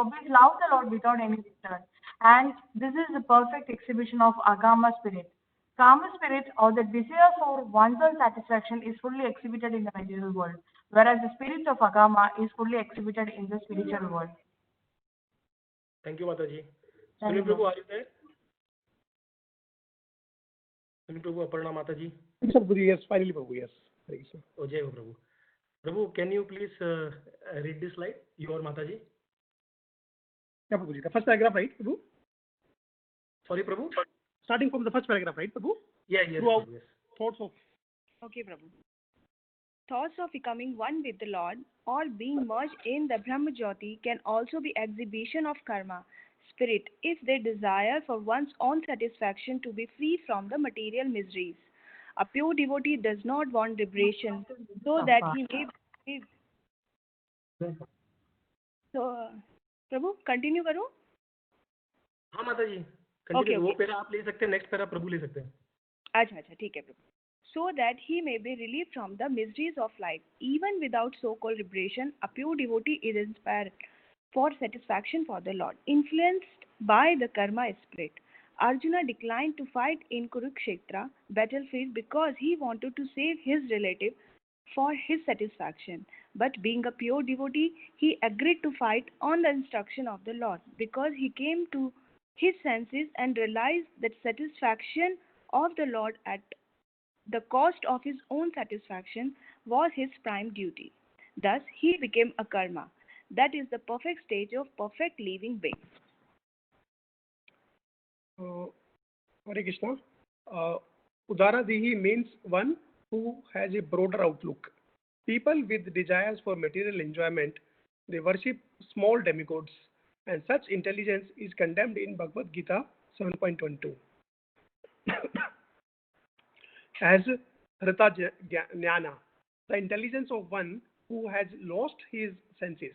we love the Lord without any return. And this is the perfect exhibition of Agama spirit. Kama spirit or the desire for one's own satisfaction is fully exhibited in the material world, whereas the spirit of Agama is fully exhibited in the spiritual world. Thank you, Mataji. Thank Sunil you, Prabhu, Prabhu. are you there? Sunil Prabhu, Aparna Mataji. Sir, yes, finally, Prabhu, yes. Thank you, sir. Oh, Jai Ho Prabhu. Prabhu, can you please read this slide? You or Mataji? Yeah, Prabhuji. The first paragraph, right, Prabhu? Sorry, Prabhu? Starting from the first paragraph, right, Prabhu? Yeah, yes, Throughout Prabhu, yes. thoughts of. Okay, Prabhu. Thoughts of becoming one with the Lord or being merged in the Brahmajyoti can also be exhibition of karma, spirit, if they desire for one's own satisfaction to be free from the material miseries. A pure devotee does not want liberation, so that he may be. So, Prabhu, continue करो. हाँ माताजी Okay, continue वो okay. Para आप ले सकते हैं next para प्रभु ले सकते हैं अच्छा अच्छा ठीक है प्रभु. So that he may be relieved from the miseries of life, even without so-called liberation, a pure devotee is inspired for satisfaction for the Lord. Influenced by the karma spirit, Arjuna declined to fight in Kurukshetra battlefield because he wanted to save his relative for his satisfaction. But being a pure devotee, he agreed to fight on the instruction of the Lord because he came to his senses and realized that satisfaction of the Lord at the cost of his own satisfaction was his prime duty. Thus, he became a karma. That is the perfect stage of perfect living being. Hare Krishna. Udaradehi means one who has a broader outlook. People with desires for material enjoyment, they worship small demigods, and such intelligence is condemned in Bhagavad Gita 7.12. As Rita Jnana, the intelligence of one who has lost his senses.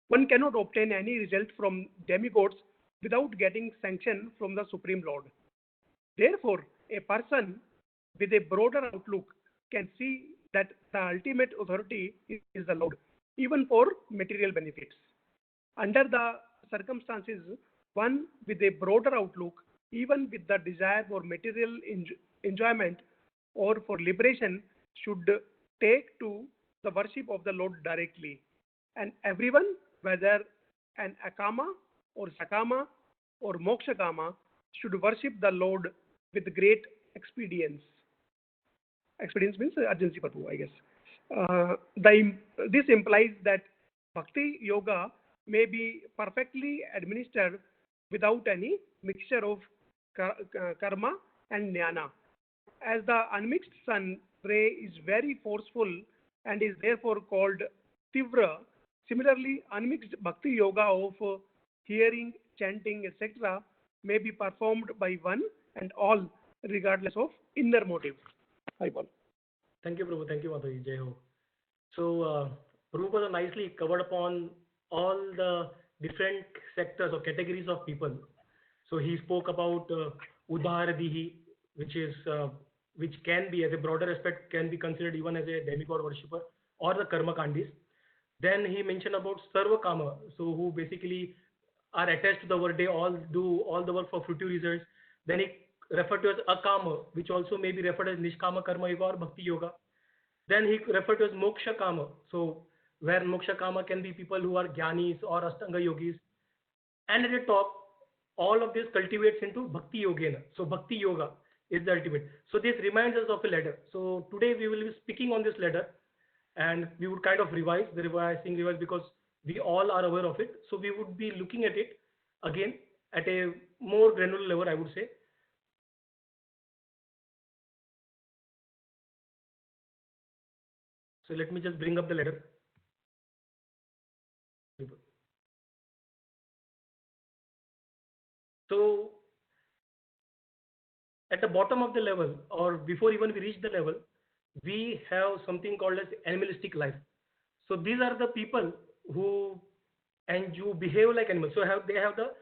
One cannot obtain any result from demigods without getting sanction from the Supreme Lord. Therefore, a person with a broader outlook can see that the ultimate authority is the Lord, even for material benefits. Under the circumstances, one with a broader outlook, even with the desire for material enjoyment or for liberation, should take to the worship of the Lord directly. And everyone, whether an Akama or Sakama or Mokshakama, should worship the Lord with great expedience. Expedience means urgency, I guess. This implies that Bhakti Yoga may be perfectly administered without any mixture of karma and jnana. As the unmixed sun ray is very forceful and is therefore called Tivra, similarly, unmixed Bhakti Yoga of hearing, chanting, etc. may be performed by one and all, regardless of inner motive. Hi, Paul. Thank you, Prabhu. Thank you, Mataji. Jai Ho. So, Prabhupada nicely covered upon all the different sectors or categories of people. So, he spoke about Udharadihi, which is which can be, as a broader aspect, can be considered even as a demigod worshipper or the Karma Kandis. Then he mentioned about Sarva Kama, so who basically are attached to the word, they all do all the work for fruitive results. Then he referred to as Akama, which also may be referred as Nishkama Karma Yoga or Bhakti Yoga. Then he referred to as Moksha Kama, so where Moksha Kama can be people who are Jnanis or Astanga Yogis. And at the top, all of this cultivates into Bhakti Yogena. So Bhakti Yoga is the ultimate. So this reminds us of a ladder. So today we will be speaking on this ladder, and we would kind of revise because we all are aware of it. So we would be looking at it again at a more granular level, I would say. So let me just bring up the ladder. So at the bottom of the level, or before even we reach the level, we have something called as animalistic life. So these are the people who behave like animals. So they have the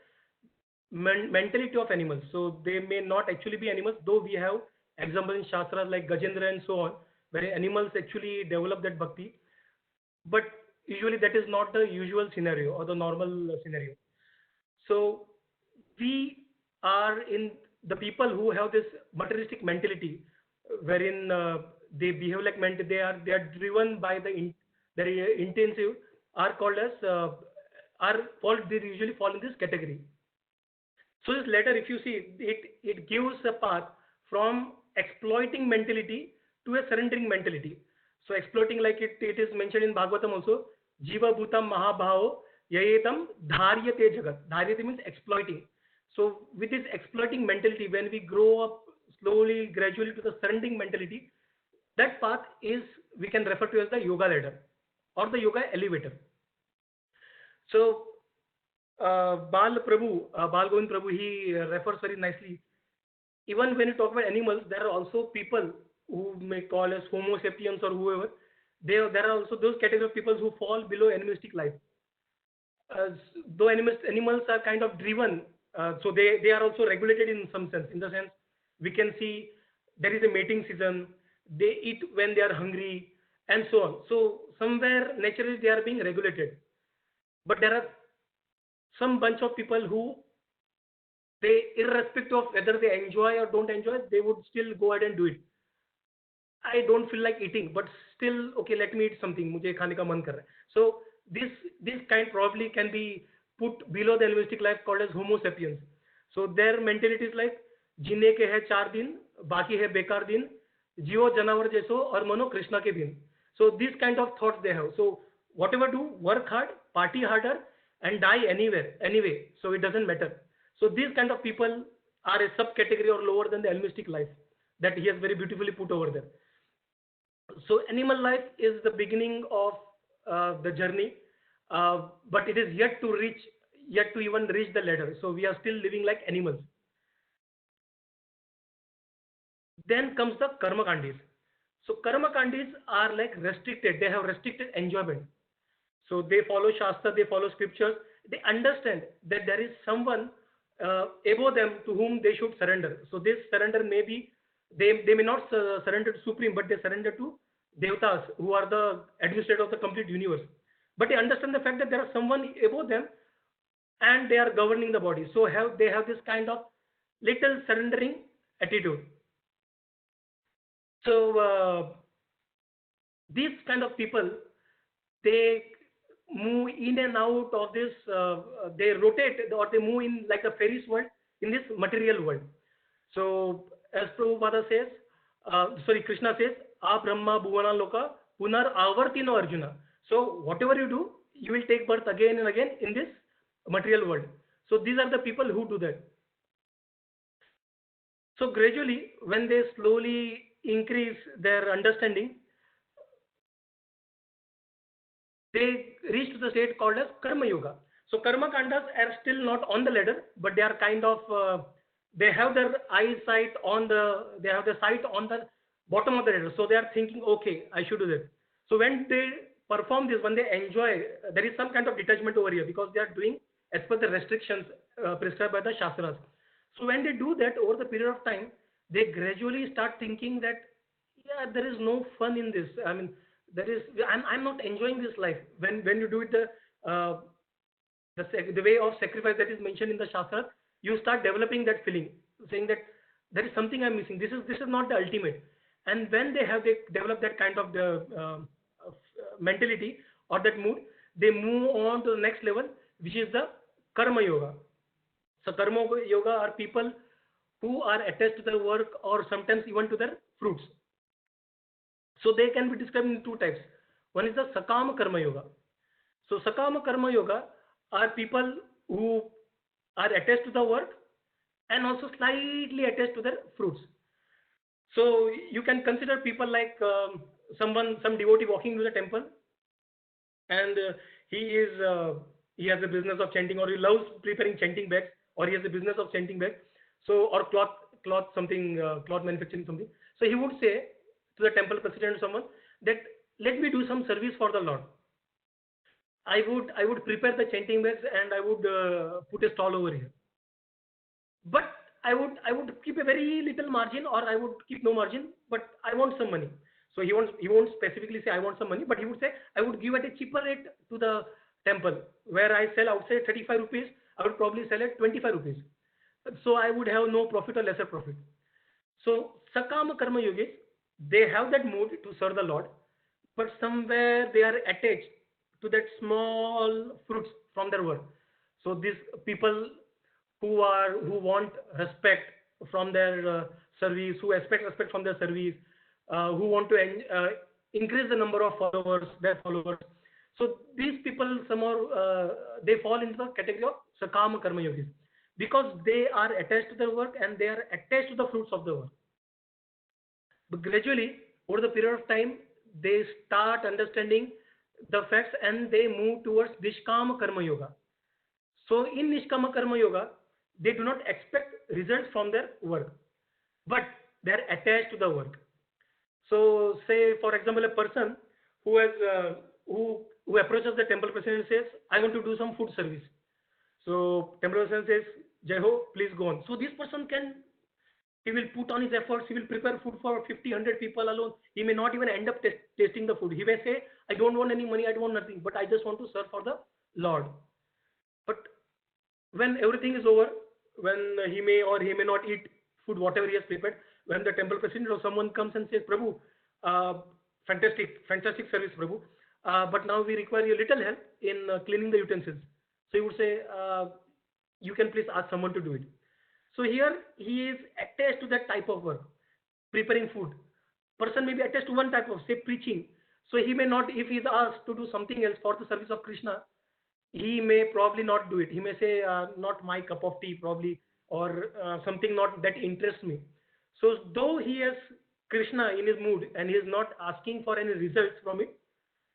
mentality of animals. So they may not actually be animals, though we have examples in Shastras like Gajendra and so on, where animals actually develop that bhakti. But usually that is not the usual scenario or the normal scenario. So we are in the people who have this materialistic mentality, wherein they behave like they are driven by their intensive, are called as they usually fall in this category. So this letter, if you see, it gives a path from exploiting mentality to a surrendering mentality. So exploiting, like it is mentioned in Bhagavatam also, Jiva Bhutam Mahabhavo Yayetam Dharyate Jagat. Dharyate means exploiting. So with this exploiting mentality, when we grow up slowly, gradually to the surrendering mentality, that path is, we can refer to as the yoga ladder or the yoga elevator. So Bal Govind Prabhu, he refers very nicely. Even when you talk about animals, there are also people who may call as Homo sapiens or whoever. There are also those category of people who fall below animalistic life. Though animals are kind of driven, so they are also regulated in some sense. In the sense, we can see there is a mating season. They eat when they are hungry, and so on. So somewhere naturally they are being regulated. But there are some bunch of people who, they, irrespective of whether they enjoy or don't enjoy, they would still go ahead and do it. I don't feel like eating, but still, okay, let me eat something. मुझे खाने का मन कर रहा है. So this kind probably can be put below the animalistic life, called as Homo sapiens. So their mentality is like, जीने के है 4 दिन, बाकी है बेकार दिन, जियो जनावर जैसो और मनो कृष्णा के दिन. So this kind of thoughts they have. So whatever do, work hard, party harder, and die anyway. So it doesn't matter. So these kind of people are a subcategory or lower than the animalistic life, that he has very beautifully put over there. So animal life is the beginning of the journey, but it is yet to even reach the ladder. So we are still living like animals. Then comes the karma kandis. So karma kandis are like restricted. They have restricted enjoyment. So they follow Shastra, they follow scriptures. They understand that there is someone above them to whom they should surrender. So this surrender may be, they may not surrender to Supreme, but they surrender to Devatas, who are the administrator of the complete universe. But they understand the fact that there is someone above them and they are governing the body. So they have this kind of little surrendering attitude. So these kind of people, they move in and out of this, they rotate or they move in like a Ferris world in this material world. So as Prabhupada says, Krishna says, A Brahma Bhuvana Loka Punar Avartino Arjuna. So whatever you do, you will take birth again and again in this material world. So these are the people who do that. So gradually, when they slowly increase their understanding, they reach to the state called as Karma Yoga. So Karma Kandas are still not on the ladder, but they are kind of, they have their eyesight on they have the sight on the bottom of the ladder. So they are thinking, okay, I should do that. So when they perform this, when they enjoy, there is some kind of detachment over here, because they are doing as per the restrictions prescribed by the Shastras. So when they do that over the period of time, they gradually start thinking that, yeah, there is no fun in this. I mean, I'm not enjoying this life. When you do it the way of sacrifice that is mentioned in the Shastra, you start developing that feeling, saying that there is something I'm missing. This is not the ultimate. And when they develop that kind of mentality or that mood, they move on to the next level, which is the Karma Yoga. So Karma Yoga are people who are attached to their work or sometimes even to their fruits. So they can be described in two types. One is the Sakama Karma Yoga. So Sakama Karma Yoga are people who are attached to the work and also slightly attached to their fruits. So you can consider people like some devotee walking to the temple, and he has a business of chanting, or he loves preparing chanting bags, or he has a business of chanting bags. So, or cloth manufacturing something. So he would say to the temple president or someone that, let me do some service for the Lord. I would prepare the chanting bags and I would put a stall over here. But I would keep a very little margin, or I would keep no margin, but I want some money. So he won't specifically say I want some money, but he would say I would give at a cheaper rate to the temple, where I sell outside 35 rupees, I would probably sell at 25 rupees. So I would have no profit or lesser profit. So Sakama Karma Yogis, they have that mood to serve the Lord, but somewhere they are attached to that small fruits from their work. So these people who want respect from their service, who expect respect from their service, who want to increase the number of followers, their followers. So these people somehow they fall into the category of Sakama Karma Yogis because they are attached to their work and they are attached to the fruits of the work. But gradually, over the period of time, they start understanding the facts and they move towards Nishkama Karma Yoga. So in Nishkama Karma Yoga, they do not expect results from their work, but they are attached to the work. So say, for example, a person who has who approaches the temple president and says, I want to do some food service. So temple president says, Jai Ho, please go on. So this person he will put on his efforts, he will prepare food for 50, 100 people alone. He may not even end up tasting the food. He may say, I don't want any money, I don't want nothing, but I just want to serve for the Lord. But when everything is over, when he may or he may not eat food, whatever he has prepared, when the temple president or someone comes and says, Prabhu, fantastic service, Prabhu, but now we require your little help in cleaning the utensils. So he would say, you can please ask someone to do it. So here he is attached to that type of work, preparing food. Person may be attached to one type of, say, preaching. So he may not, if he is asked to do something else for the service of Krishna, he may probably not do it. He may say, not my cup of tea probably, or something not that interests me. So though he has Krishna in his mood and he is not asking for any results from it,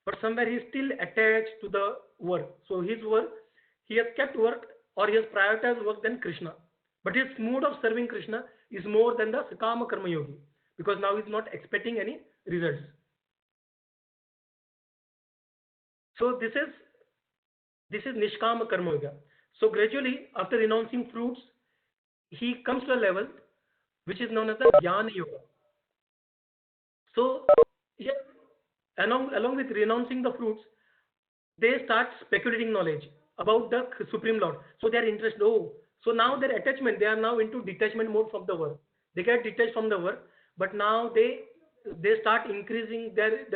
but somewhere he is still attached to the work. So his work, he has kept work or he has prioritized work than Krishna. But his mood of serving Krishna is more than the Sakama Karma Yogi, because now he is not expecting any results. So this is Nishkama Karma Yoga. So gradually, after renouncing fruits, he comes to a level which is known as the Jnana Yoga. So yeah, along with renouncing the fruits, they start speculating knowledge about the Supreme Lord. So they are interested. Oh, so now their attachment, they are now into detachment mode from the work. They get detached from the work, but now they start increasing their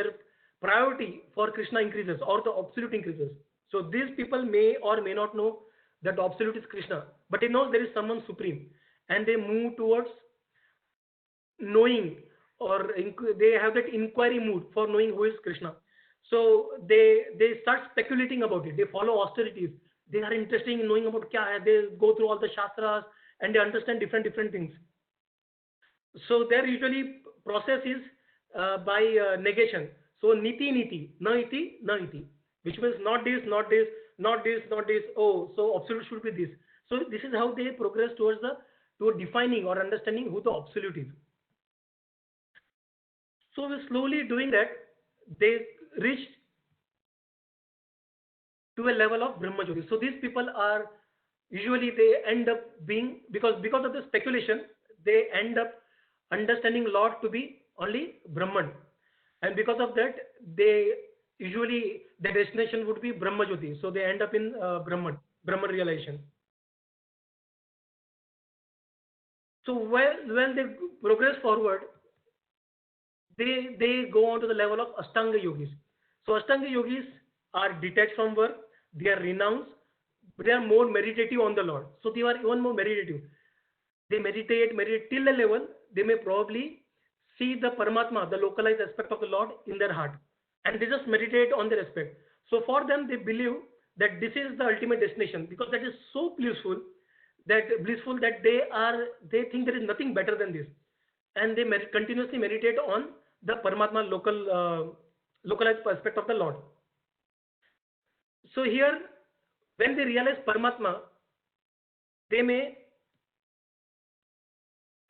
priority for Krishna increases or the absolute increases. So these people may or may not know that the absolute is Krishna, but they know there is someone supreme, and they move towards knowing, or they have that inquiry mood for knowing who is Krishna. So they start speculating about it. They follow austerities. They are interested in knowing about kya hai. They go through all the shastras and they understand different things. So their usually process is by negation. So niti, na iti, which means not this, not this, not this, not this. Oh, so absolute should be this. So this is how they progress towards defining or understanding who the absolute is. So we're slowly doing that. They reach to a level of Brahma Jyoti. So these people are usually, they end up being, because of the speculation, they end up understanding Lord to be only Brahman, and because of that, they usually, the destination would be Brahma Jyoti. So they end up in Brahman realization. So when they progress forward, they go on to the level of Ashtanga Yogis. So Ashtanga Yogis are detached from work, they are renounced, but they are more meditative on the Lord. So they are even more meditative. They meditate till a level, they may probably see the Paramatma, the localized aspect of the Lord in their heart. And they just meditate on their aspect. So for them, they believe that this is the ultimate destination, because that is so blissful that they think there is nothing better than this. And they continuously meditate on the Paramatma localized aspect of the Lord. So here, when they realize Paramatma, they may,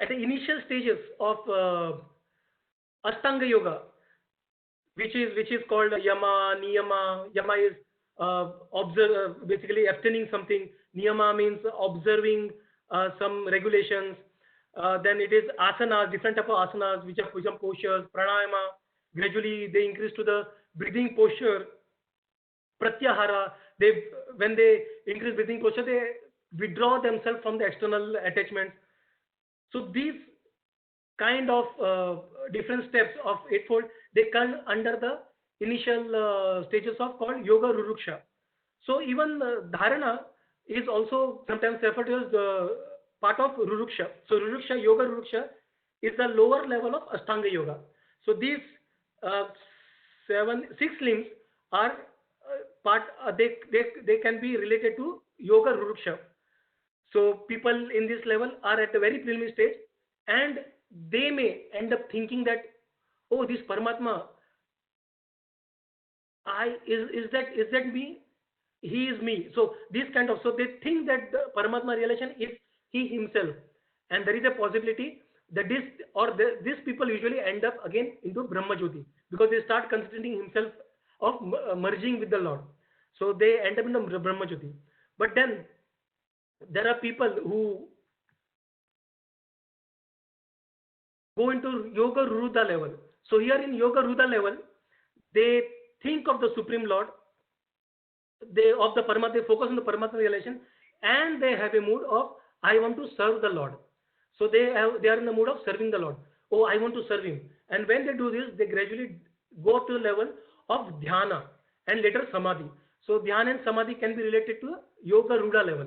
at the initial stages of Ashtanga Yoga, which is called Yama, Niyama. Yama is basically abstaining something. Niyama means observing some regulations. Then it is asanas, different type of asanas, which are postures, pranayama. Gradually they increase to the breathing posture, pratyahara. They, when they increase breathing posture, they withdraw themselves from the external attachments. So these kind of different steps of eightfold, they come under the initial stages of called yoga ruruksha. So even dharana is also sometimes referred to as the part of ruruksha. So ruruksha, yoga ruruksha is the lower level of ashtanga yoga. So these uh, six limbs are they can be related to yoga ruruksha. So people in this level are at a very preliminary stage, and they may end up thinking that, oh, this Paramatma, is that me? He is me. So this kind of, so they think that the Paramatma realization is he himself, and there is a possibility that these people usually end up again into Brahma Jyoti, because they start considering himself of merging with the Lord. So they end up in the Brahma Jyoti. But then there are people who go into Yoga Ruruda level. So here in Yoga Ruruda level, they think of the Supreme Lord, of the Paramatma, they focus on the Paramatma realization, and they have a mood of I want to serve the Lord. So they are in the mood of serving the Lord. Oh, I want to serve Him. And when they do this, they gradually go to the level of dhyana and later samadhi. So dhyana and samadhi can be related to Yoga Ruda level.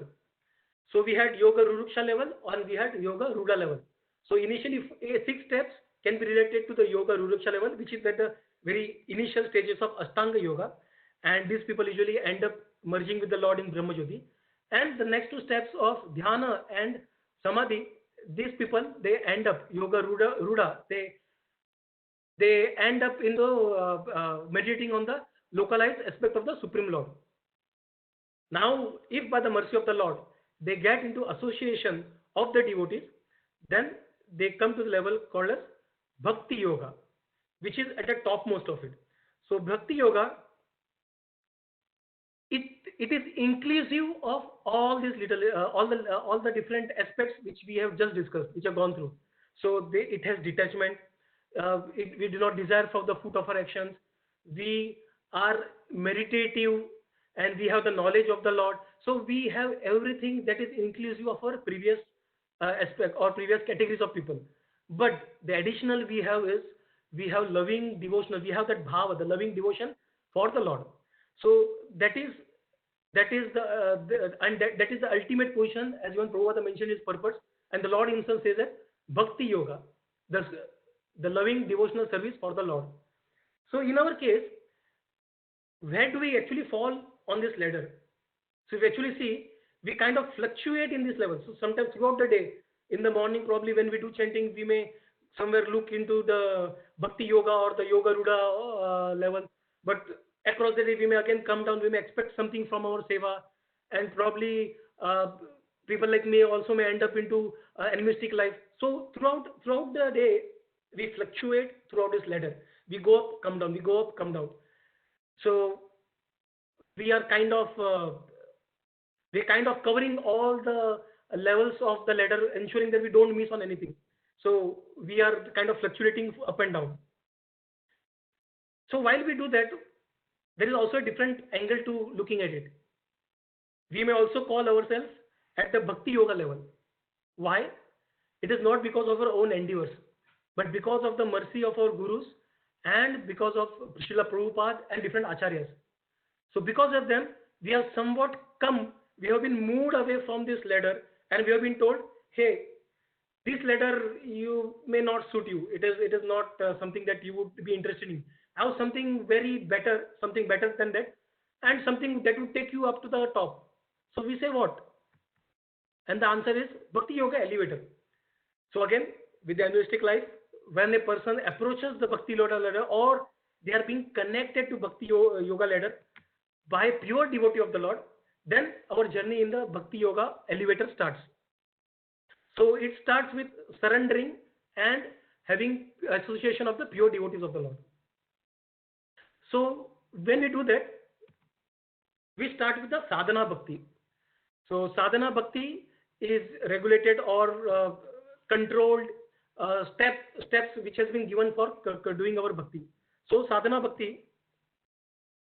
So we had Yoga Ruruksha level and we had Yoga Ruda level. So initially, 6 steps can be related to the Yoga Ruruksha level, which is at the very initial stages of Ashtanga Yoga. And these people usually end up merging with the Lord in Brahma Jyoti. And the next 2 steps of Dhyana and Samadhi, these people, they end up Yoga Ruda, they end up in the meditating on the localized aspect of the Supreme Lord. Now, if by the mercy of the Lord, they get into association of the devotees, then they come to the level called as Bhakti Yoga, which is at the topmost of it. So Bhakti Yoga, it is inclusive of all these little all the different aspects which we have just discussed, which have gone through. So it has detachment. We do not desire for the fruit of our actions. We are meditative, and we have the knowledge of the Lord. So we have everything that is inclusive of our previous aspect or previous categories of people. But the additional we have is we have loving devotional. We have that bhava, the loving devotion for the Lord. So that is that is the ultimate position, as even Prabhupada mentioned his purpose, and the Lord himself says that Bhakti Yoga, the loving devotional service for the Lord. So in our case, where do we actually fall on this ladder? So if you actually see, we kind of fluctuate in this level. So sometimes throughout the day, in the morning probably when we do chanting, we may somewhere look into the Bhakti Yoga or the Yoga Ruda level. But across the day, we may again come down, we may expect something from our seva, and probably people like me also may end up into animistic life. So throughout the day, we fluctuate throughout this ladder. We go up, come down, we go up, come down. So we are kind of covering all the levels of the ladder, ensuring that we don't miss on anything. So we are kind of fluctuating up and down. So while we do that, there is also a different angle to looking at it. We may also call ourselves at the Bhakti Yoga level. Why? It is not because of our own endeavors, but because of the mercy of our gurus and because of Srila Prabhupada and different acharyas. So because of them, we have somewhat we have been moved away from this ladder, and we have been told, hey, this ladder may not suit you. It is not something that you would be interested in. Have something something better than that, and something that would take you up to the top. So we say what? And the answer is Bhakti Yoga elevator. So again, with the animistic life, when a person approaches the Bhakti Yoga ladder, or they are being connected to Bhakti Yoga ladder by pure devotee of the Lord, then our journey in the Bhakti Yoga elevator starts. So it starts with surrendering and having association of the pure devotees of the Lord. So when we do that, we start with the sadhana bhakti. So sadhana bhakti is regulated or controlled steps which has been given for doing our bhakti. So sadhana bhakti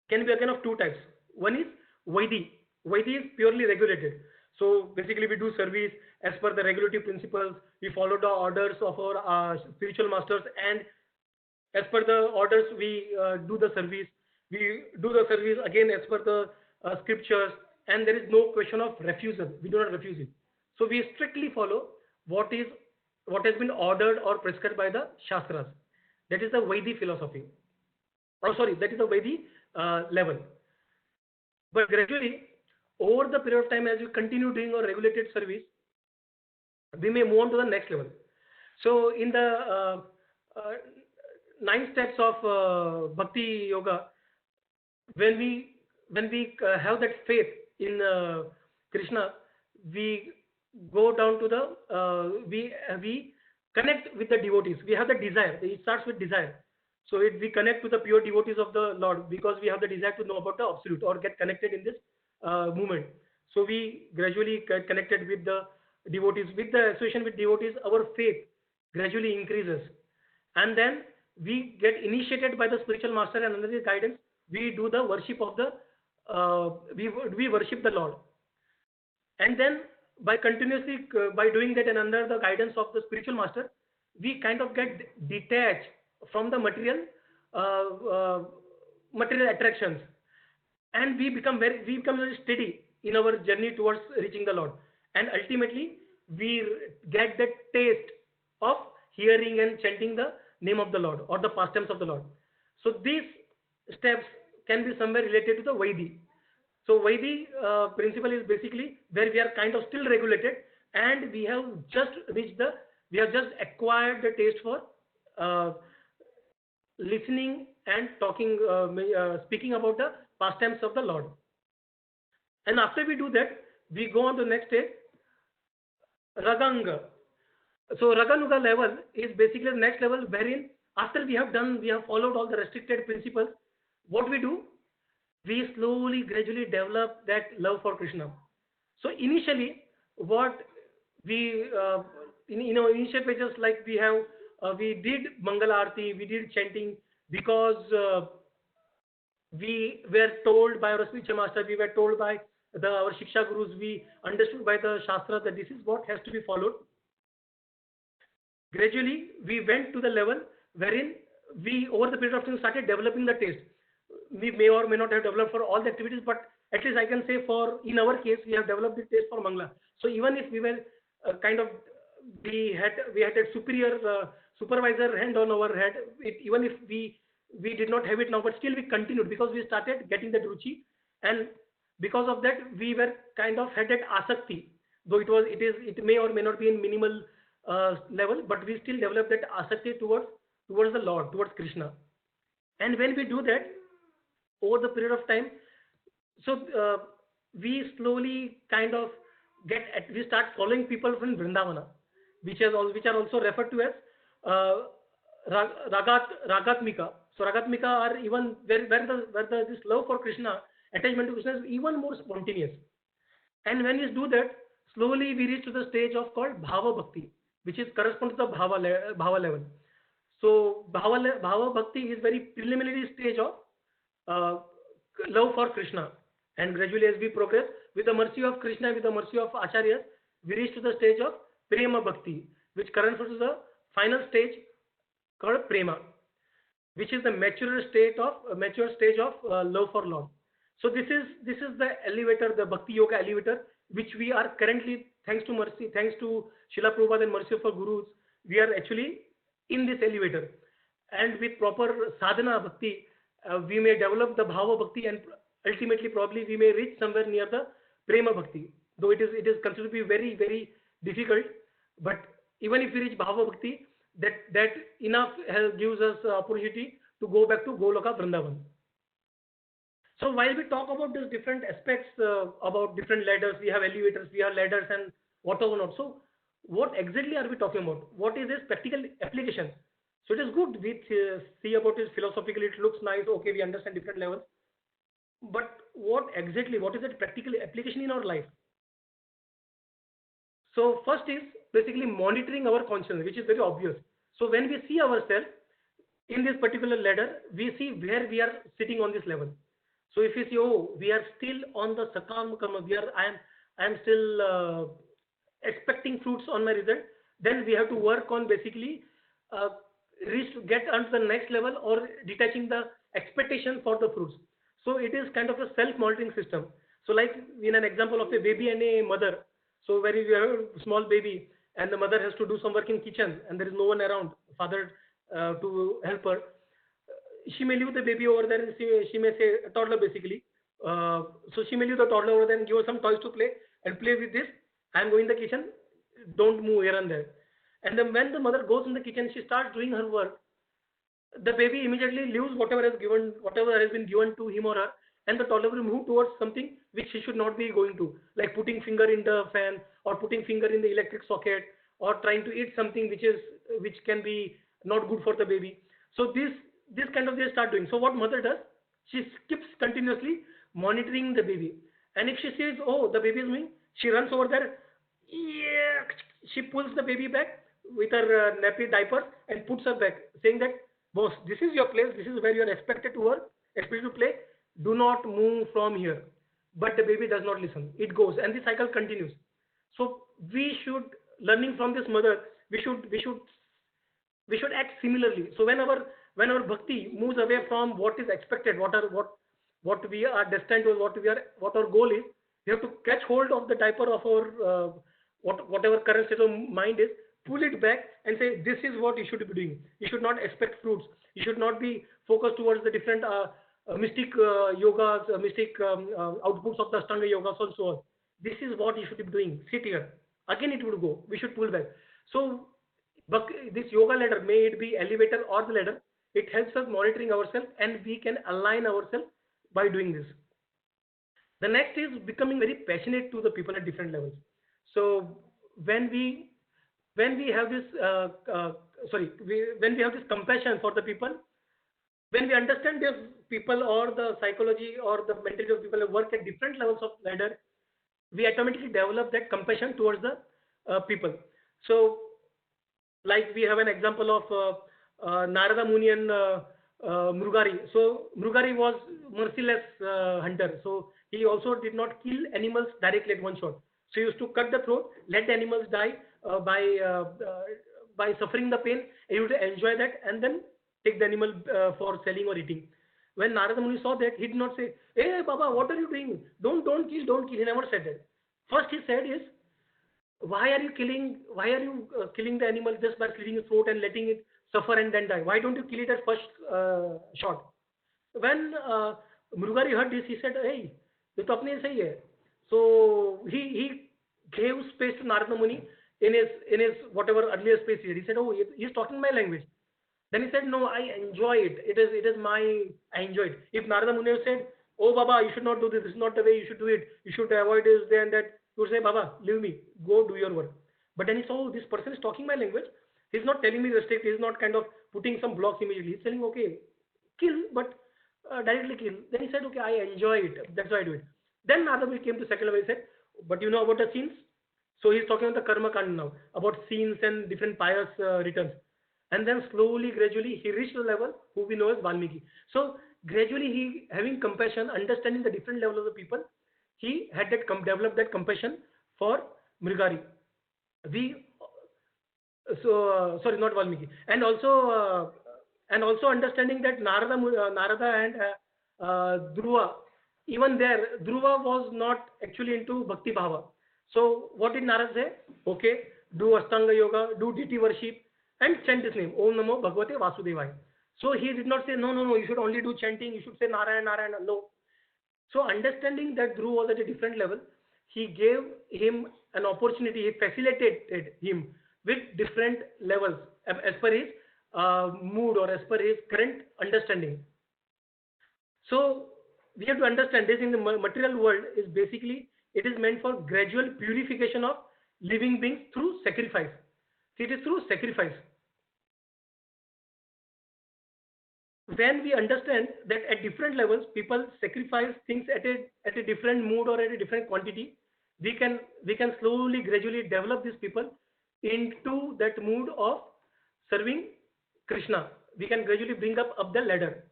can be again of 2 types. One is Vaidhi. Vaidhi is purely regulated. So basically we do service as per the regulatory principles. We follow the orders of our spiritual masters, and as per the orders we do the service. We do the service again as per the scriptures, and there is no question of refusal. We do not refuse it. So we strictly follow what has been ordered or prescribed by the Shastras. That is the Vaidhi philosophy. Oh, sorry, that is the Vaidhi level. But gradually, over the period of time, as we continue doing our regulated service, we may move on to the next level. So in the 9 steps of Bhakti Yoga, when we have that faith in Krishna, we go down to the we connect with the devotees. We have the desire. It starts with desire. So we connect to the pure devotees of the Lord because we have the desire to know about the absolute or get connected in this movement. So we gradually get connected with the devotees. With the association with devotees, our faith gradually increases, and then we get initiated by the spiritual master, and under his guidance, we do the worship of the we worship the Lord, and then by continuously by doing that and under the guidance of the spiritual master, we kind of get detached from the material attractions, and we become very steady in our journey towards reaching the Lord, and ultimately we get the taste of hearing and chanting the name of the Lord or the pastimes of the Lord. So these steps can be somewhere related to the Vaidhi. So Vaidhi principle is basically where we are kind of still regulated, and we have just acquired the taste for listening and talking, speaking about the pastimes of the Lord. And after we do that, we go on to the next stage, Raganga. So Raganuga level is basically the next level wherein after we have followed all the restricted principles, what we do, we slowly, gradually develop that love for Krishna. So initially, what we, initial pages, like we did Mangala Arati, we did chanting because we were told by our spiritual master, we were told by our Shiksha Gurus, we understood by the Shastra that this is what has to be followed. Gradually, we went to the level wherein we, over the period of time, started developing the taste. We may or may not have developed for all the activities, but at least I can say in our case, we have developed the taste for Mangala. So even if we were we had a superior supervisor hand on our head, even if we did not have it now, but still we continued because we started getting that ruchi, and because of that we were kind of had that asakti, though it may or may not be in minimal level, but we still developed that asakti towards the Lord, towards Krishna. And when we do that over the period of time, so we slowly kind of we start following people from Vrindavana, which are also referred to as Ragatmika. So Ragatmika are even where this love for Krishna, attachment to Krishna is even more spontaneous. And when we do that, slowly we reach to the stage of called Bhava Bhakti, which is corresponds to the Bhava level. So Bhava Bhakti is very preliminary stage of love for Krishna. And gradually as we progress, with the mercy of Krishna, with the mercy of Acharyas, we reach to the stage of Prema Bhakti, which corresponds to the final stage called Prema, which is the mature stage of love for Lord. So this is the elevator, the Bhakti Yoga elevator, which we are currently, thanks to Srila Prabhupada and mercy of our Gurus, we are actually in this elevator. And with proper sadhana bhakti, we may develop the Bhava Bhakti, and ultimately probably we may reach somewhere near the Prema Bhakti, though it is considered to be very, very difficult. But even if we reach Bhava Bhakti, that enough gives us opportunity to go back to Goloka Vrindavan. So while we talk about these different aspects about different ladders, we have elevators, we have ladders, and whatever not. So what exactly are we talking about? What is this practical application? So it is good we see about it philosophically. It looks nice. Okay, we understand different levels. But what is the practical application in our life? So first is basically monitoring our consciousness, which is very obvious. So when we see ourselves in this particular ladder, we see where we are sitting on this level. So if you see, oh, we are still on the sakam karma, I am still expecting fruits on my result, then we have to work on basically uh, get onto the next level or detaching the expectation for the fruits. So it is kind of a self-monitoring system. So like in an example of a baby and a mother, so where you have a small baby and the mother has to do some work in kitchen and there is no one around, father to help her, she may leave the baby over there and she may say, a toddler basically. So she may leave the toddler over there and give her some toys to play and play with this. I'm going in the kitchen, don't move here and there. And then when the mother goes in the kitchen, she starts doing her work. The baby immediately leaves whatever has been given to him or her, and the toddler will move towards something which he should not be going to, like putting finger in the fan or putting finger in the electric socket or trying to eat something which can be not good for the baby. So this kind of they start doing. So what mother does, she keeps continuously monitoring the baby, and if she sees, oh, the baby is moving, she runs over there, yeah, she pulls the baby back with her nappy diaper and puts her back, saying that, boss, this is your place, this is where you are expected to work, expected to play, do not move from here. But the baby does not listen, it goes and the cycle continues. So we should, learning from this mother, we should act similarly. So when our bhakti moves away from what is expected, what we are destined to, what our goal is, we have to catch hold of the diaper of our whatever current state of mind is, pull it back and say, this is what you should be doing. You should not expect fruits. You should not be focused towards the different mystic yogas, mystic outputs of the Ashtanga yoga, so and so on. This is what you should be doing. Sit here. Again, it would go. We should pull back. So, but this yoga ladder, may it be elevator or the ladder, it helps us monitoring ourselves and we can align ourselves by doing this. The next is becoming very passionate to the people at different levels. So when we have this when we have this compassion for the people, when we understand these people or the psychology or the mentality of people who work at different levels of ladder, we automatically develop that compassion towards the people. So like we have an example of Narada Muni and Mrugari. So Mrugari was merciless hunter. So he also did not kill animals directly at one shot. So he used to cut the throat, let the animals die by suffering the pain, and he would enjoy that and then take the animal for selling or eating. When Narada Muni saw that, he did not say, "Hey Baba, what are you doing? Don't kill, don't kill." He never said that. First he said is, why are you killing the animal just by slitting its throat and letting it suffer and then die? Why don't you kill it at first shot? When Mrugari heard this, he said, hey, ये तो अपने सही है. So he gave space to Narada Muni in his whatever earlier space he had. He said, oh, he's talking my language. Then he said, no, I enjoy it. I enjoy it. If Narada Muni said, oh Baba, you should not do this. This is not the way you should do it. You should avoid this, there and that. You would say, Baba, leave me. Go do your work. But then he saw, oh, this person is talking my language. He's not telling me restrict. He's not kind of putting some blocks immediately. He's telling, okay, kill, but directly kill. Then he said, okay, I enjoy it. That's why I do it. Then Narada Muni came to second level. He said, but you know about the scenes? So he's talking about the karma kand now, about scenes and different pious returns. And then slowly, gradually, he reached the level who we know as Valmiki. So gradually, he having compassion, understanding the different levels of the people, he had developed that compassion for Mrugari. Sorry, not Valmiki. And also understanding that Narada and Dhruva, even there, Dhruva was not actually into Bhakti Bhava. So what did Narada say? Okay, do Ashtanga Yoga, do deity worship, and chant his name, Om Namo Bhagavate Vasudevaya. So he did not say, no, you should only do chanting, you should say Narayana, Narayana. No. So understanding that Dhruva was at a different level, he gave him an opportunity, he facilitated him with different levels as per his mood or as per his current understanding. So we have to understand this in the material world is basically, it is meant for gradual purification of living beings through sacrifice. See, it is through sacrifice. When we understand that at different levels, people sacrifice things at a different mood or at a different quantity, we can slowly, gradually develop these people into that mood of serving Krishna. We can gradually bring up the ladder.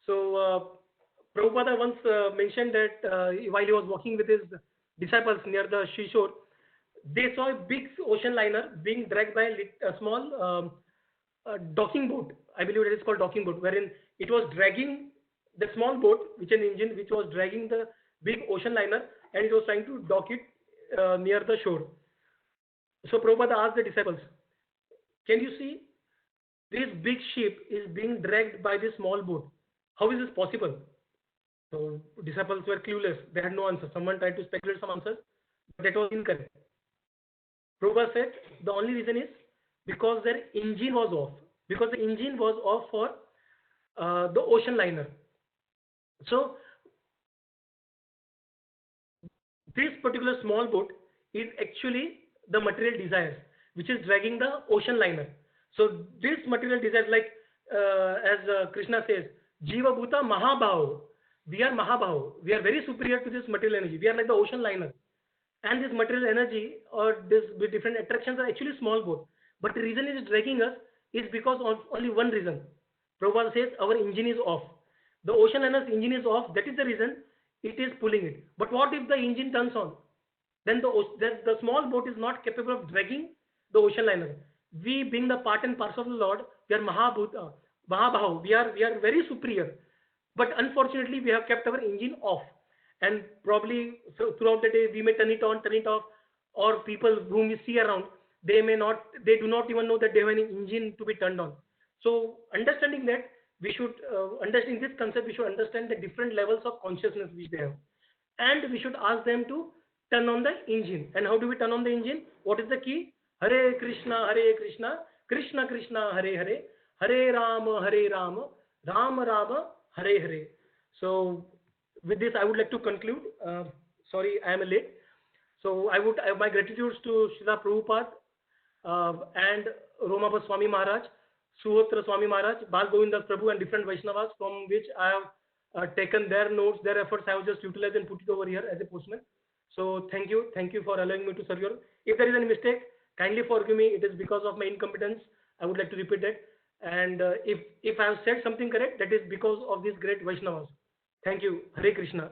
So Prabhupada once mentioned that while he was walking with his disciples near the seashore, they saw a big ocean liner being dragged by a small docking boat. I believe it is called docking boat, wherein it was dragging the small boat, which an engine, which was dragging the big ocean liner, and it was trying to dock it near the shore. So Prabhupada asked the disciples, "Can you see this big ship is being dragged by this small boat? How is this possible?" So disciples were clueless. They had no answer. Someone tried to speculate some answers, but that was incorrect. Prabhupada said the only reason is because their engine was off. Because the engine was off for the ocean liner. So this particular small boat is actually the material desires, which is dragging the ocean liner. So this material desires, like as Krishna says, Jiva Bhuta Mahabhav. We are Mahabhav. We are very superior to this material energy. We are like the ocean liner. And this material energy or this with different attractions are actually small boat. But the reason it is dragging us is because of only one reason. Prabhupada says our engine is off. The ocean liner's engine is off. That is the reason it is pulling it. But what if the engine turns on? Then the small boat is not capable of dragging the ocean liner. We, being the part and parcel of the Lord, we are Mahabhav. We are very superior. But unfortunately, we have kept our engine off. And probably throughout the day, we may turn it on, turn it off, or people whom we see around, they do not even know that they have an engine to be turned on. So understanding that, we should understand this concept, we should understand the different levels of consciousness which they have. And we should ask them to turn on the engine. And how do we turn on the engine? What is the key? Hare Krishna, Krishna Krishna, Hare Hare, Hare Rama, Rama Rama, Hare Hare. So with this, I would like to conclude. Sorry, I am late. So my gratitudes to Srila Prabhupada and Romapa Swami Maharaj, Suhotra Swami Maharaj, Bal Govindas Prabhu, and different Vaishnavas from which I have taken their notes, their efforts. I have just utilized and put it over here as a postman. So thank you for allowing me to serve you. If there is any mistake, kindly forgive me. It is because of my incompetence. I would like to repeat that. And if I have said something correct, that is because of these great Vaishnavas. Thank you. Hare Krishna.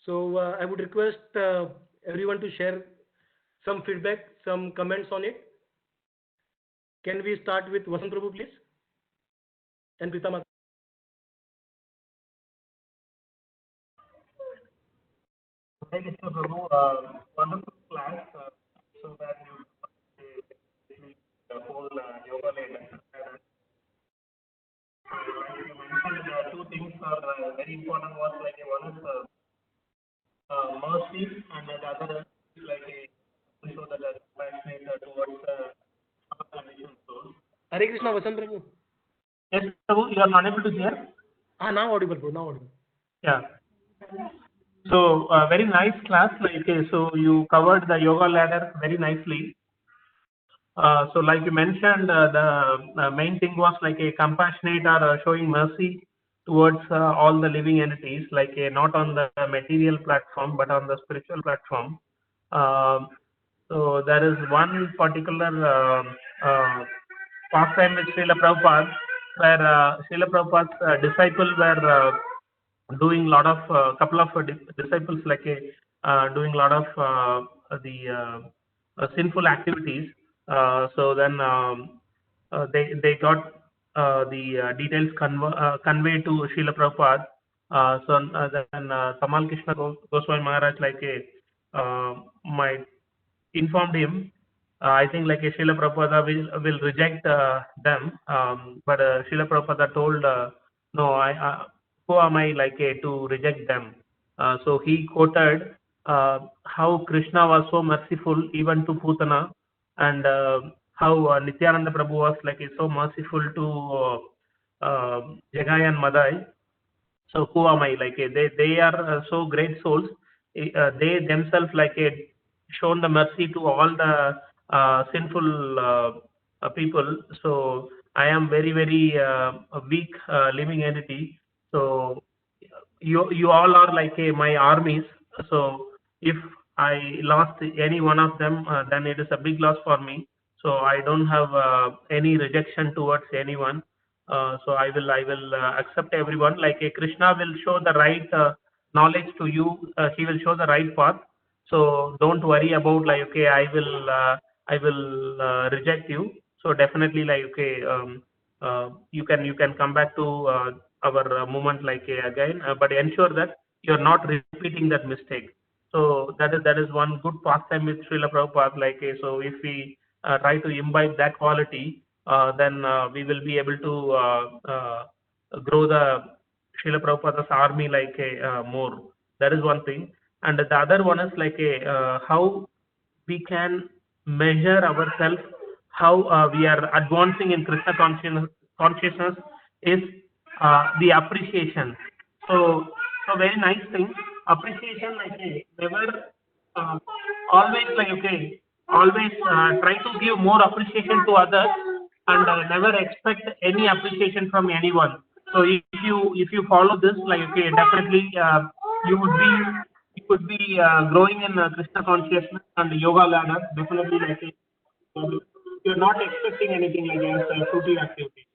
So I would request everyone to share some feedback, some comments on it. Can we start with Vasant Prabhu, please? And Prita Mata. Thank you, Prabhu. Wonderful class. So that you the whole yoga lesson. You mentioned two things are very important. One is mercy, and the other is so that are compassionate towards conditioned souls. Hare Krishna, Vasant Prabhu. Yes, Prabhu, you are unable to hear? Now audible, bro. Now audible. Yeah. So very nice class. So you covered the yoga ladder very nicely. So like you mentioned, the main thing was like a compassionate or showing mercy towards all the living entities, not on the material platform but on the spiritual platform. So there is one particular pastime with Srila Prabhupada, where Srila Prabhupada's disciples were doing lot of couple of disciples doing lot of the sinful activities. So then they got the details conveyed to Srila Prabhupada. Then Tamal Krishna Goswami Maharaj might informed him. I think Srila Prabhupada will reject them, but Srila Prabhupada told, no, who am I to reject them? So he quoted how Krishna was so merciful even to Putana, and how Nityananda Prabhu was so merciful to Jagai and Madai. So who am I? They are so great souls. They themselves shown the mercy to all the sinful people. So I am very weak living entity. So you all are my armies. So if I lost any one of them, then it is a big loss for me. So I don't have any rejection towards anyone. So I will accept everyone. Like Krishna will show the right knowledge to you. He will show the right path. So don't worry about like okay, I will reject you. So definitely like okay, you can come back to our movement like again, but ensure that you're not repeating that mistake. So that is one good pastime with Srila Prabhupada. Like so, if we try to imbibe that quality, then we will be able to grow the Srila Prabhupada's army like more. That is one thing. And the other one is like how we can measure ourselves, how we are advancing in Krishna consciousness is the appreciation. So very nice thing. Appreciation like never uh, always like okay, always try to give more appreciation to others and never expect any appreciation from anyone. So if you follow this like okay, definitely you would be you would be growing in Krishna consciousness and yoga ladder. Definitely like you're not expecting anything like as fruity activity.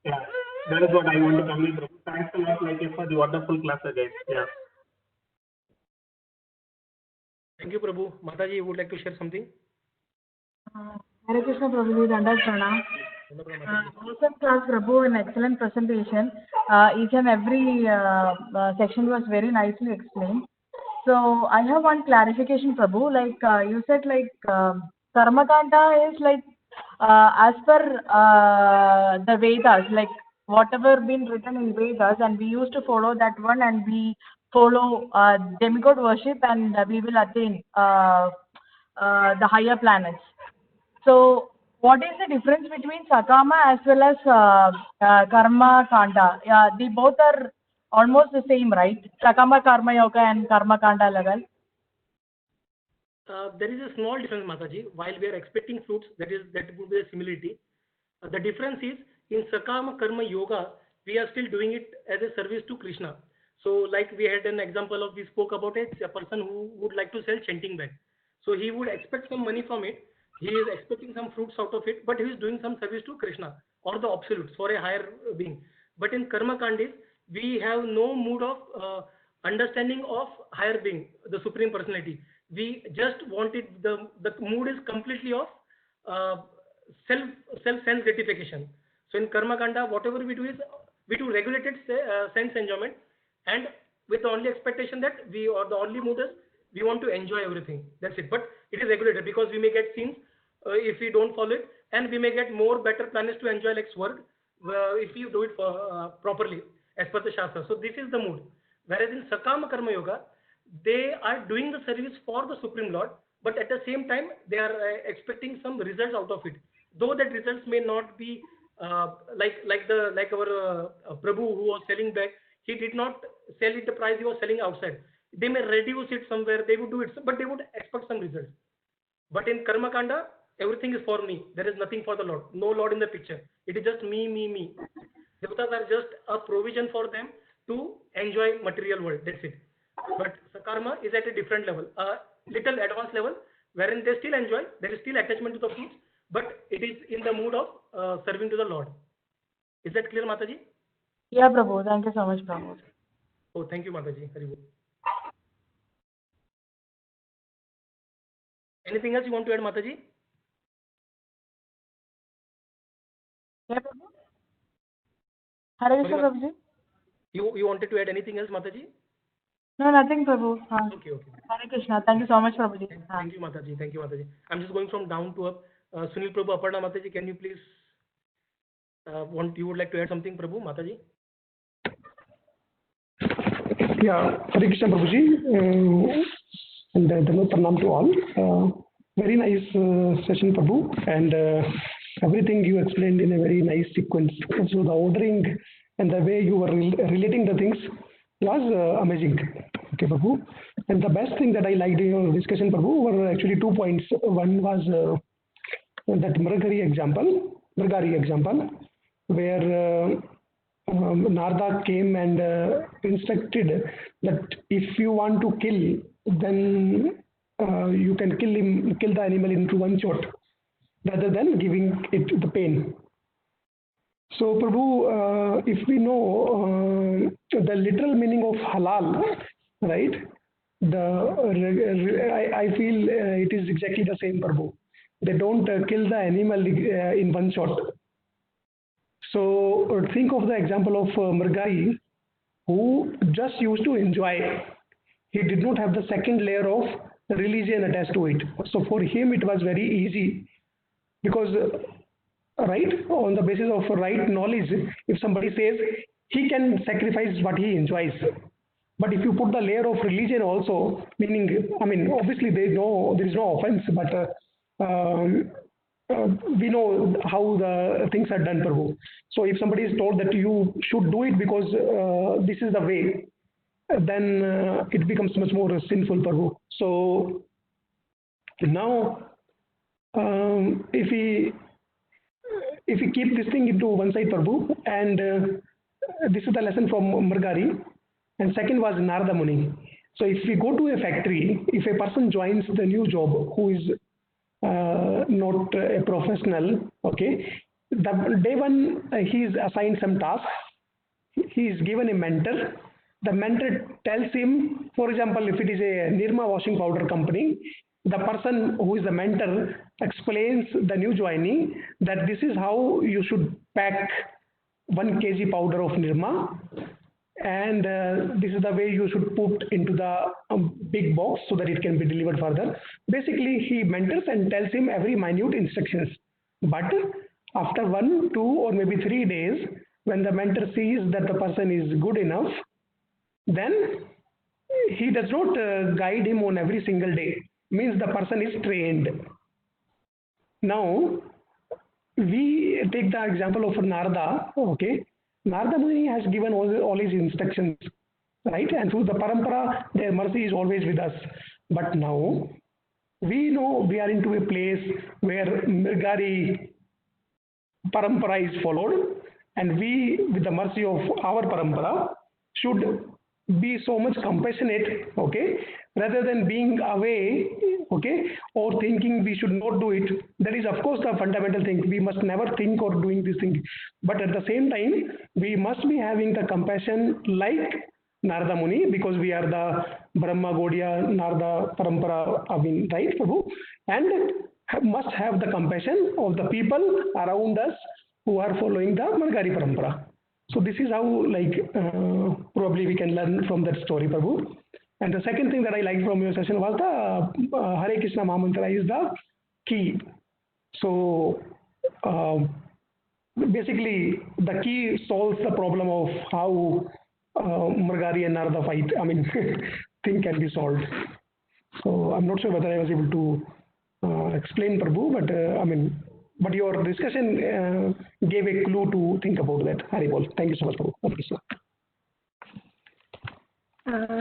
Yeah, that is what I want to convey. Prabhu. Thanks a lot like for the wonderful class again. Yeah. Thank you, Prabhu. Mataji, you would like to share something? Hare Krishna Prabhuji, Dandas Pranam. Awesome class, Prabhu, an excellent presentation. Each and every section was very nicely explained. So I have one clarification, Prabhu. Like you said, like Karma Kanda is like as per the Vedas, like whatever been written in Vedas, and we used to follow that one, and we follow demigod worship, and we will attain the higher planets. So, what is the difference between Sakama as well as Karma Kanda? They both are almost the same, right? Sakama Karma Yoga and Karma Kanda level. There is a small difference, Mataji. While we are expecting fruits, that would be a similarity. The difference is in Sakama Karma Yoga, we are still doing it as a service to Krishna. So, like we had an example of, we spoke about it, a person who would like to sell chanting bag. So he would expect some money from it. He is expecting some fruits out of it, but he is doing some service to Krishna or the absolutes for a higher being. But in Karma Kandis, we have no mood of understanding of higher being, the supreme personality. We just wanted the mood is completely of self sense gratification. So in Karma Kanda, whatever we do is we do regulated sense enjoyment, and with the only expectation that we, or the only mood is we want to enjoy everything. That's it. But it is regulated because we may get sins if we don't follow it, and we may get more better planets to enjoy like Swarg if you do it properly as per the Shastra. So this is the mood. Whereas in Sakama Karma Yoga, they are doing the service for the Supreme Lord, but at the same time they are expecting some results out of it. Though that results may not be like our Prabhu who was selling back, he did not sell it the price he was selling outside. They may reduce it somewhere, they would do it, but they would expect some results. But in Karma Kanda, everything is for me. There is nothing for the Lord. No Lord in the picture. It is just me, me, me. Devatas are just a provision for them to enjoy material world. That's it. But Sakarma is at a different level, a little advanced level, wherein they still enjoy. There is still attachment to the fruits, but it is in the mood of serving to the Lord. Is that clear, Mataji? Yeah, Prabhu. Thank you so much, Prabhu. Oh, thank you, Mataji. Very good. Anything else you want to add, Mataji? Yeah, Prabhu. Hare Krishna, Prabhuji. You wanted to add anything else, Mataji? No, nothing, Prabhu. Okay. Hare Krishna. Thank you so much, Prabhuji. Thank you, Mataji. Thank you, Mataji. I'm just going from down to up. Sunil Prabhu, Aparna Mataji, can you please you would like to add something, Prabhu, Mataji? Yeah, Hare Krishna Prabhuji, and Pranam to all. Very nice session, Prabhu, and everything you explained in a very nice sequence. So the ordering and the way you were relating the things was amazing. Okay, Prabhu. And the best thing that I liked in your discussion, Prabhu, were actually 2 points. One was that Mragari example, where Narada came and instructed that if you want to kill, then you can kill the animal into one shot, rather than giving it the pain. So, Prabhu, if we know the literal meaning of halal, right? I feel it is exactly the same, Prabhu. They don't kill the animal in one shot. So, think of the example of Mrgai, who just used to enjoy. He did not have the second layer of religion attached to it. So, for him, it was very easy because right on the basis of right knowledge, if somebody says he can sacrifice what he enjoys, but if you put the layer of religion also, meaning, I mean, obviously there is no offense, but we know how the things are done, Prabhu. So if somebody is told that you should do it because this is the way, then it becomes much more sinful, Prabhu. So now, if we keep this thing into one side, Prabhu, and this is the lesson from Mrgari, and second was Narada Muni. So if we go to a factory, if a person joins the new job who is not a professional, okay, the day one he is assigned some task, he is given a mentor. The mentor tells him, for example, if it is a Nirma washing powder company, the person who is the mentor explains the new joinee that this is how you should pack 1 kg powder of Nirma, and this is the way you should put into the big box so that it can be delivered further. Basically, he mentors and tells him every minute instructions. But after 1, 2, or maybe 3 days, when the mentor sees that the person is good enough, then he does not guide him on every single day. Means the person is trained. Now, we take the example of Narada, okay. Narada Muni has given all his instructions, right? And through the parampara, their mercy is always with us. But now, we know we are into a place where Mrgari parampara is followed, and we, with the mercy of our parampara, should be so much compassionate, okay, rather than being away, okay, or thinking we should not do it. That is, of course, the fundamental thing. We must never think or doing this thing. But at the same time, we must be having the compassion like Narada Muni, because we are the Brahma Gaudiya Narada Parampara, I mean, right, Prabhu? And must have the compassion of the people around us who are following the Mrgari Parampara. So this is how, like, probably we can learn from that story, Prabhu. And the second thing that I liked from your session was the Hare Krishna Mahamantra is the key. So basically, the key solves the problem of how Mrgari and Narada fight. I mean, thing can be solved. So I'm not sure whether I was able to explain, Prabhu, but I mean, but your discussion gave a clue to think about that. Haribol. Thank you so much, Prabhu. Hare Krishna.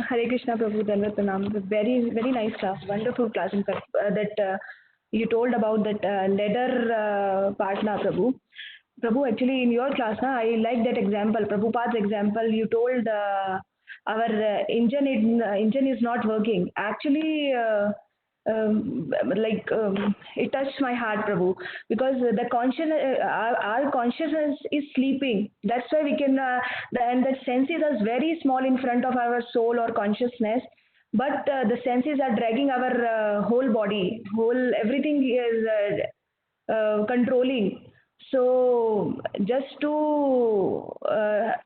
Hare Krishna, Prabhu. Dandavat Pranam. Very, very nice class. Wonderful class. In fact, that you told about that leather part, na, Prabhu. Prabhu, actually, in your class, na, I like that example. Prabhupada's example. You told our engine is not working. Actually. It touched my heart, Prabhu, because the our consciousness is sleeping. That's why we can, and that senses are very small in front of our soul or consciousness, but the senses are dragging our whole body, everything is controlling. So just to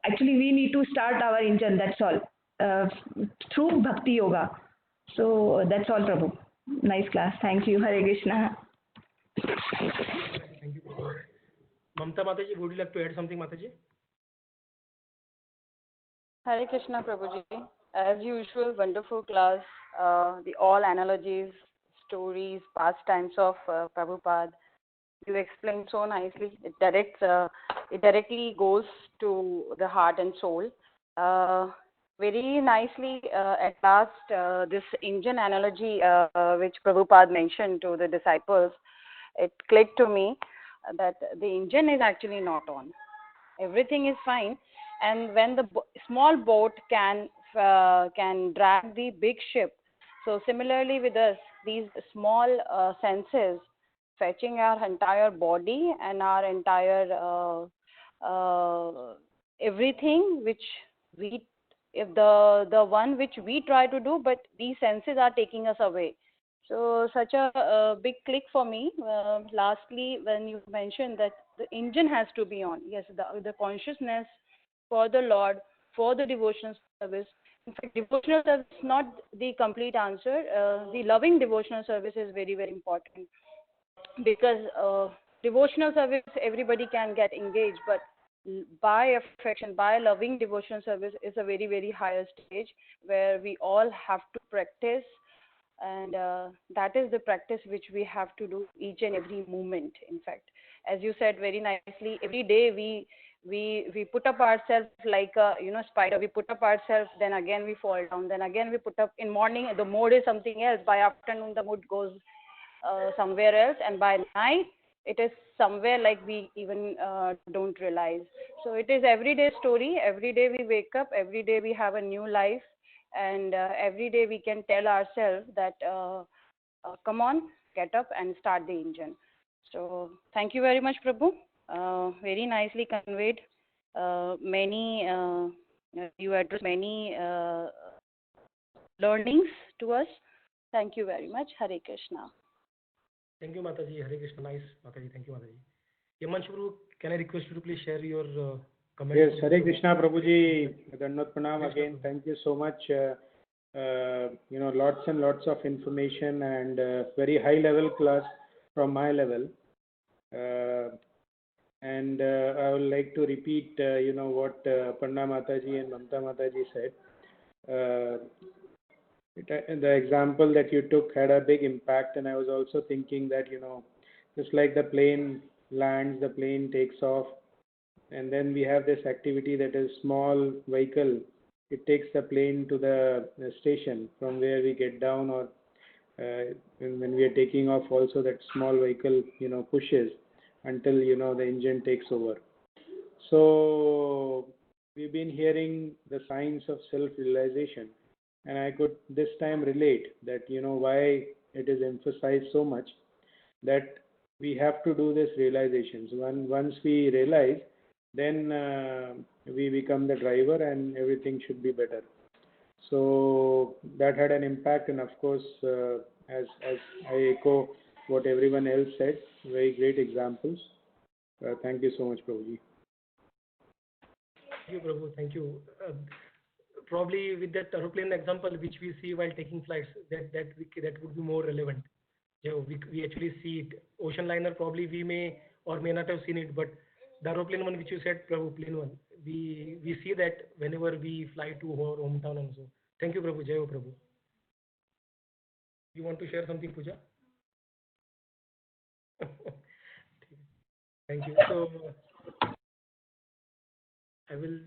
actually we need to start our engine. That's all through Bhakti Yoga. So that's all, Prabhu. Nice class. Thank you. Hare Krishna. Thank you. Mamta Mataji, would you like to add something, Mataji? Hare Krishna, Prabhuji. As usual, wonderful class. All analogies, stories, pastimes of Prabhupada. You explained so nicely. It directly goes to the heart and soul. Very nicely, at last, this engine analogy which Prabhupada mentioned to the disciples, it clicked to me that the engine is actually not on. Everything is fine, and when the small boat can drag the big ship, so similarly with us, these small senses fetching our entire body and our entire everything which we, if the one which we try to do, but these senses are taking us away. So such a big click for me. Lastly, when you mentioned that the engine has to be on, yes, the consciousness for the Lord, for the devotional service. In fact, devotional service is not the complete answer. The loving devotional service is very, very important, because devotional service everybody can get engaged, but by affection, by loving devotional service is a very, very higher stage where we all have to practice, and that is the practice which we have to do each and every moment. In fact, as you said very nicely, every day we put up ourselves like a spider. We put up ourselves, then again we fall down, then again we put up. In morning the mode is something else, by afternoon the mood goes somewhere else, and by night it is somewhere like we even don't realize. So it is everyday story. Every day we wake up, every day we have a new life, and every day we can tell ourselves that come on, get up and start the engine. So thank you very much, Prabhu. Very nicely conveyed. You addressed many learnings to us. Thank you very much. Hare Krishna. Thank you, Mataji. Hare Krishna. Nice, Mataji. Thank you, Mataji. Yamansh Prabhu, can I request you to please share your comments? Yes, Hare Krishna, Prabhuji. Dandavat Pranam again. Thank you so much. Lots and lots of information and very high level class from my level. And I would like to repeat, what Panna Mataji and Mamta Mataji said. The example that you took had a big impact, and I was also thinking that, just like the plane lands, the plane takes off, and then we have this activity that is small vehicle. It takes the plane to the station from where we get down, or when we are taking off also, that small vehicle, pushes until, the engine takes over. So we've been hearing the science of self-realization, and I could this time relate that, why it is emphasized so much that we have to do this realizations. Once we realize, then we become the driver and everything should be better. So that had an impact, and of course, as I echo what everyone else said, very great examples. Thank you so much, Prabhuji. Thank you, Prabhu. Thank you. Probably with that aeroplane example which we see while taking flights, that would be more relevant. We actually see it. Ocean liner probably we may or may not have seen it, but the aeroplane one which you said, Prabhu, plane one, we see that whenever we fly to our hometown and so. Thank you, Prabhu. Jai Ho, Prabhu. You want to share something, Pooja? Thank you. So I will